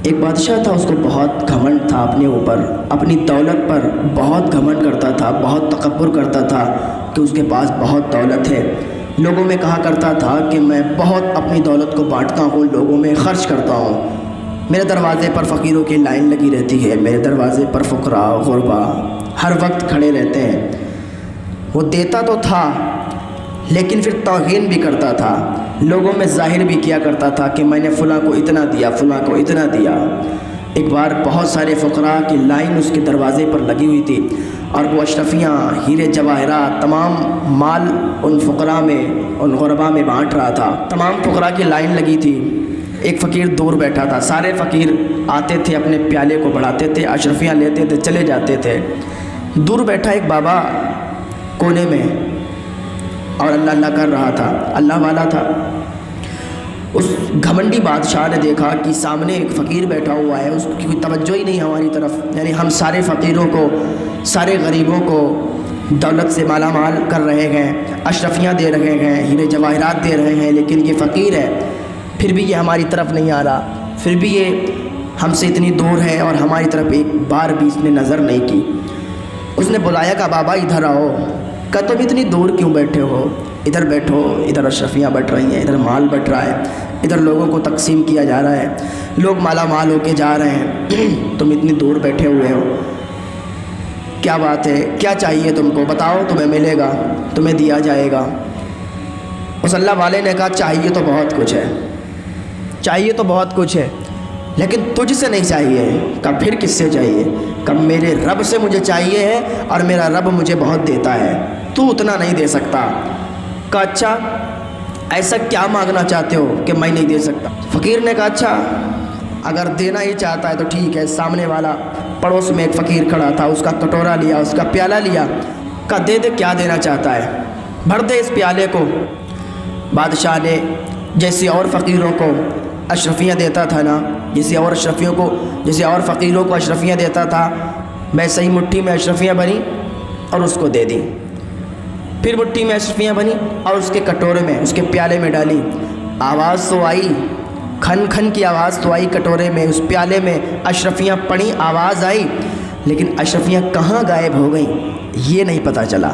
ایک بادشاہ تھا، اس کو بہت گھمنڈ تھا اپنے اوپر، اپنی دولت پر بہت گھمنڈ کرتا تھا، بہت تکبر کرتا تھا کہ اس کے پاس بہت دولت ہے۔ لوگوں میں کہا کرتا تھا کہ میں بہت اپنی دولت کو بانٹتا ہوں، لوگوں میں خرچ کرتا ہوں، میرے دروازے پر فقیروں کی لائن لگی رہتی ہے، میرے دروازے پر فقراء غربا ہر وقت کھڑے رہتے ہیں۔ وہ دیتا تو تھا لیکن پھر توہین بھی کرتا تھا، لوگوں میں ظاہر بھی کیا کرتا تھا کہ میں نے فلاں کو اتنا دیا، فلاں کو اتنا دیا۔ ایک بار بہت سارے فقراء کی لائن اس کے دروازے پر لگی ہوئی تھی اور وہ اشرفیاں، ہیرے جواہرات، تمام مال ان فقراء میں، ان غرباء میں بانٹ رہا تھا۔ تمام فقراء کی لائن لگی تھی، ایک فقیر دور بیٹھا تھا، سارے فقیر آتے تھے، اپنے پیالے کو بڑھاتے تھے، اشرفیاں لیتے تھے، چلے جاتے تھے۔ دور بیٹھا ایک بابا کونے میں اور اللہ اللہ کر رہا تھا، اللہ والا تھا۔ اس گھمنڈی بادشاہ نے دیکھا کہ سامنے ایک فقیر بیٹھا ہوا ہے، اس کی کوئی توجہ ہی نہیں ہماری طرف، یعنی ہم سارے فقیروں کو، سارے غریبوں کو دولت سے مالا مال کر رہے ہیں، اشرفیاں دے رہے ہیں، ہیرے جواہرات دے رہے ہیں، لیکن یہ فقیر ہے، پھر بھی یہ ہماری طرف نہیں آ رہا، پھر بھی یہ ہم سے اتنی دور ہے اور ہماری طرف ایک بار بھی اس نے نظر نہیں کی۔ اس نے بلایا کہ بابا ادھر آؤ، کہ تم اتنی دور کیوں بیٹھے ہو، ادھر بیٹھو، ادھر اشرفیاں بٹ رہی ہیں، ادھر مال بٹ رہا ہے، ادھر لوگوں کو تقسیم کیا جا رہا ہے، لوگ مالا مال ہو کے جا رہے ہیں، تم اتنی دور بیٹھے ہوئے ہو، کیا بات ہے، کیا چاہیے تم کو، بتاؤ، تمہیں ملے گا، تمہیں دیا جائے گا۔ اس اللہ والے نے کہا چاہیے تو بہت کچھ ہے، چاہیے تو بہت کچھ ہے، لیکن تجھ سے نہیں چاہیے۔ کہا پھر کس سے چاہیے؟ کہ میرے رب سے مجھے چاہیے ہے اور میرا رب مجھے بہت دیتا ہے، تو اتنا نہیں دے سکتا۔ کہا اچھا، ایسا کیا مانگنا چاہتے ہو کہ میں نہیں دے سکتا؟ فقیر نے کہا اچھا، اگر دینا ہی چاہتا ہے تو ٹھیک ہے۔ سامنے والا پڑوس میں ایک فقیر کھڑا تھا، اس کا کٹورا لیا، اس کا پیالہ لیا، کہا دے دے، کیا دینا چاہتا ہے، بھر دے اس پیالے کو۔ بادشاہ نے جیسے اور فقیروں کو اشرفیاں دیتا تھا نا، جیسے اور فقیروں کو اشرفیاں دیتا تھا، ویسے ہی مٹھی میں اشرفیاں بنی اور اس کو دے دی۔ پھر مٹھی میں اشرفیاں بنی اور اس کے کٹورے میں، اس کے پیالے میں ڈالی۔ آواز تو آئی، کھن کھن کی آواز تو آئی کٹورے میں، اس پیالے میں اشرفیاں پڑیں، آواز آئی، لیکن اشرفیاں کہاں غائب ہو گئیں یہ نہیں پتہ چلا۔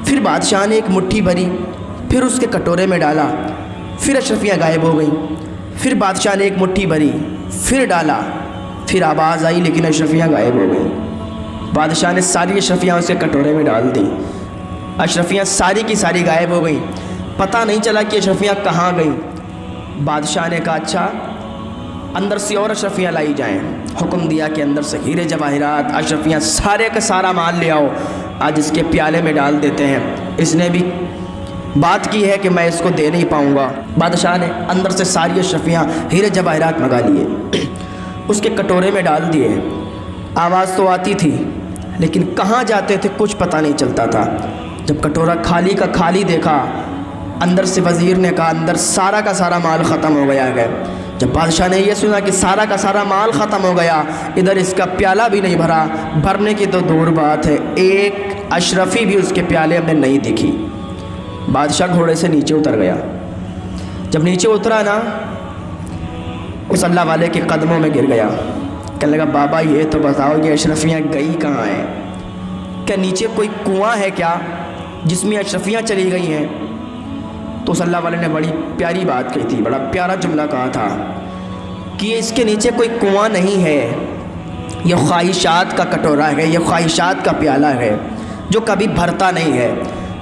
پھر بادشاہ نے ایک مٹھی بھری، پھر اس کے کٹورے میں ڈالا، پھر اشرفیاں غائب ہو گئیں۔ پھر بادشاہ نے ایک مٹھی بھری، پھر ڈالا، پھر آواز آئی، لیکن اشرفیاں غائب ہو گئیں۔ بادشاہ نے ساری اشرفیاں اس کے کٹورے میں ڈال دیں، اشرفیاں ساری کی ساری غائب ہو گئیں، پتہ نہیں چلا کہ اشرفیاں کہاں گئیں۔ بادشاہ نے کہا اچھا، اندر سے اور اشرفیاں لائی جائیں۔ حکم دیا کہ اندر سے ہیرے جواہرات، اشرفیاں، سارے کا سارا مال لے آؤ، آج اس کے پیالے میں ڈال دیتے ہیں۔ اس نے بھی بات کی ہے کہ میں اس کو دے نہیں پاؤں گا۔ بادشاہ نے اندر سے ساری اشرفیاں، ہیرے جواہرات منگا لیے، اس کے کٹورے میں ڈال دیے۔ آواز تو آتی تھی لیکن کہاں جاتے تھے کچھ پتہ نہیں چلتا تھا۔ جب کٹورا خالی کا خالی دیکھا، اندر سے وزیر نے کہا اندر سارا کا سارا مال ختم ہو گیا ہے۔ جب بادشاہ نے یہ سنا کہ سارا کا سارا مال ختم ہو گیا، ادھر اس کا پیالہ بھی نہیں بھرا، بھرنے کی تو دور بات ہے، ایک اشرفی بھی اس کے پیالے میں نہیں دکھی۔ بادشاہ گھوڑے سے نیچے اتر گیا۔ جب نیچے اترا نا، اس اللہ والے کے قدموں میں گر گیا، کہنے لگا بابا یہ تو بتاؤ یہ اشرفیاں گئی کہاں ہیں؟ کیا نیچے کوئی کنواں ہے کیا جس میں اشرفیاں چلی گئی ہیں؟ تو اس اللہ والے نے بڑی پیاری بات کہی تھی، بڑا پیارا جملہ کہا تھا کہ اس کے نیچے کوئی کنواں نہیں ہے، یہ خواہشات کا کٹورا ہے، یہ خواہشات کا پیالہ ہے جو کبھی بھرتا نہیں ہے۔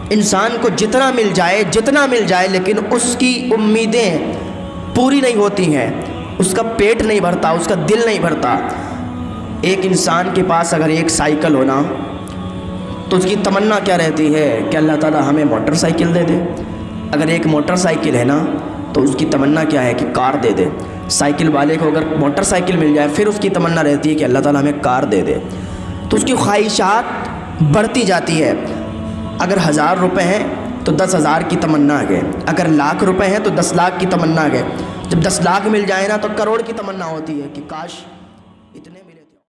انسان کو جتنا مل جائے لیکن اس کی امیدیں پوری نہیں ہوتی ہیں، اس کا پیٹ نہیں بھرتا، اس کا دل نہیں بھرتا۔ ایک انسان کے پاس اگر ایک سائیکل ہونا تو اس کی تمنا کیا رہتی ہے کہ اللہ تعالیٰ ہمیں موٹر سائیکل دے دے۔ اگر ایک موٹر سائیکل ہے نا تو اس کی تمنا کیا ہے کہ کار دے دے۔ سائیکل والے کو اگر موٹر سائیکل مل جائے پھر اس کی تمنا رہتی ہے کہ اللہ تعالیٰ ہمیں کار دے دے۔ تو اس کی خواہشات بڑھتی جاتی ہے۔ اگر 1000 روپے ہیں تو 10,000 کی تمنا ہے، اگر لاکھ روپے ہیں تو 10 لاکھ کی تمنا ہے، جب 10 لاکھ مل جائے نا تو کروڑ کی تمنا ہوتی ہے کہ کاش